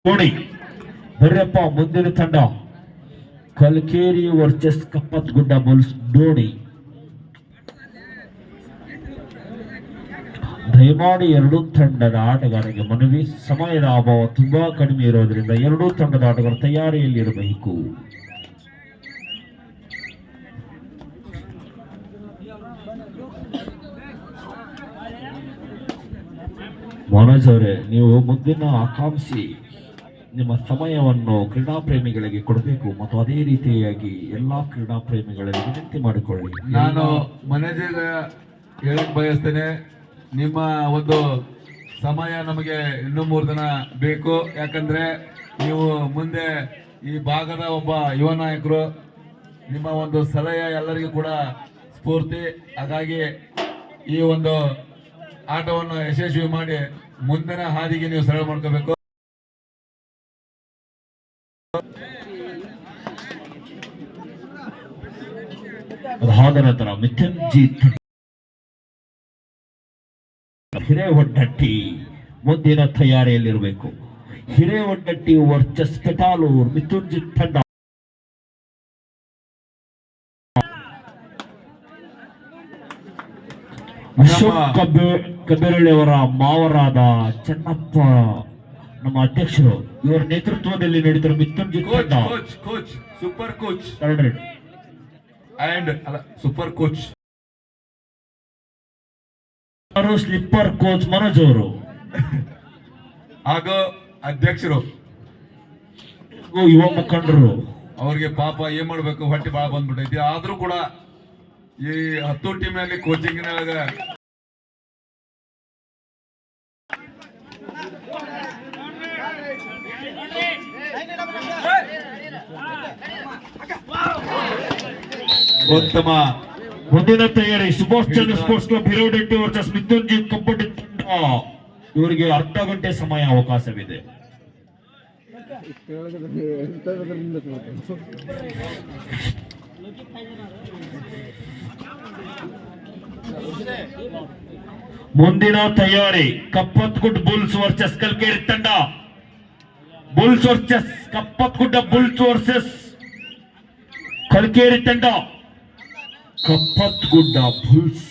ನೋಡಿ ಬರ್ರಪ್ಪ ಮುಂದಿನ ತಂಡ ಕಲ್ಕೇರಿ ವರ್ಸಸ್ ಕಪ್ಪತ್ಗುಡ್ಡ ಬುಲ್ಸ್ ನೋಡಿ. ದಯಮಾಡಿ ಎರಡೂ ತಂಡದ ಆಟಗಾರರಿಗೆ ಮನವಿ, ಸಮಯದ ಅಭಾವ ತುಂಬಾ ಕಡಿಮೆ ಇರೋದ್ರಿಂದ ಎರಡೂ ತಂಡದ ಆಟಗಾರರು ತಯಾರಿಯಲ್ಲಿರಬೇಕು. ಮನೋಜ್ ಅವರೇ, ನೀವು ಮುಂದಿನ ಆಕಾಂಕ್ಷಿ ನಿಮ್ಮ ಸಮಯವನ್ನು ಕ್ರೀಡಾ ಪ್ರೇಮಿಗಳಿಗೆ ಕೊಡಬೇಕು ಮತ್ತು ಅದೇ ರೀತಿಯಾಗಿ ಎಲ್ಲಾ ಕ್ರೀಡಾ ಪ್ರೇಮಿಗಳಿಗೆ ವಿನಂತಿ ಮಾಡಿಕೊಳ್ಳಿ. ನಾನು ಮನೋಜ್ ಹೇಳಕ್ ಬಯಸ್ತೇನೆ, ನಿಮ್ಮ ಒಂದು ಸಮಯ ನಮಗೆ ಇನ್ನೂ 3 ದಿನ ಬೇಕು. ಯಾಕಂದ್ರೆ ನೀವು ಮುಂದೆ ಈ ಭಾಗದ ಒಬ್ಬ ಯುವ ನಾಯಕರು, ನಿಮ್ಮ ಒಂದು ಸಲಹೆ ಎಲ್ಲರಿಗೂ ಕೂಡ ಸ್ಫೂರ್ತಿ. ಹಾಗಾಗಿ ಈ ಒಂದು ಆಟವನ್ನು ಯಶಸ್ವಿ ಮಾಡಿ ಮುಂದಿನ ಹಾದಿಗೆ ನೀವು ಸರಳ ಮಾಡ್ಕೋಬೇಕು. ಅದಾದ ನಂತರ ಮಿಥುನ್ಜಿತ್ ಹಿರೇವಡ್ಡಟ್ಟಿ ಮುಂದಿನ ತಯಾರಿಯಲ್ಲಿರಬೇಕು. ಹಿರೇವಡ್ಡಟ್ಟಿ ವರ್ಸಸ್ ಪೆಟಾಲೂರ್ ಮಿಥುನ್ಜಿತ್ ತಂಡ. ಅಶೋಕ್ ಕಬೇರಳ್ಳಿಯವರ ಮಾವರಾದ ಚೆನ್ನಪ್ಪ ನಮ್ಮ ಅಧ್ಯಕ್ಷರು, ಇವರ ನೇತೃತ್ವದಲ್ಲಿ ನಡೆದಿರುವ ಮಿಥುನ್ಜಿತ್ ತಂಡ super coach and super coach slipper coach Manoj ಅವರು ಹಾಗೂ ಅಧ್ಯಕ್ಷರು ಯುವ ಮುಖಂಡರು. ಅವ್ರಿಗೆ ಪಾಪ ಏನ್ ಮಾಡ್ಬೇಕು, ಹೊಟ್ಟೆ ಬಾಳ ಬಂದ್ಬಿಟ್ಟೈತಿ. ಆದ್ರೂ ಕೂಡ ಈ 10 ಟೀಮ್ನಲ್ಲಿ ಕೋಚಿಂಗ್ನಾಗ ಉತ್ತಮ ಮುಂದಿನ ತಯಾರಿ Subhash Chandra sports club Hirevaddatti versus ಮಿಥುನ್ಜಿತ್ kabaddi ತಂಡ. ಇವರಿಗೆ ಅರ್ಧ ಗಂಟೆ ಸಮಯ ಅವಕಾಶವಿದೆ. ಮುಂದಿನ ತಯಾರಿ ಕಪ್ಪತ್ಗುಡ್ ಬುಲ್ಸ್ ವರ್ಸಸ್ ಕಲ್ಕೇರಿ ತಂಡ. Bulls versus Kappatgudda Bulls versus Kalkeri ತಂಡ. ಕಪ್ಪತ್ಗುಡ್ಡ ಬುಲ್ಸ್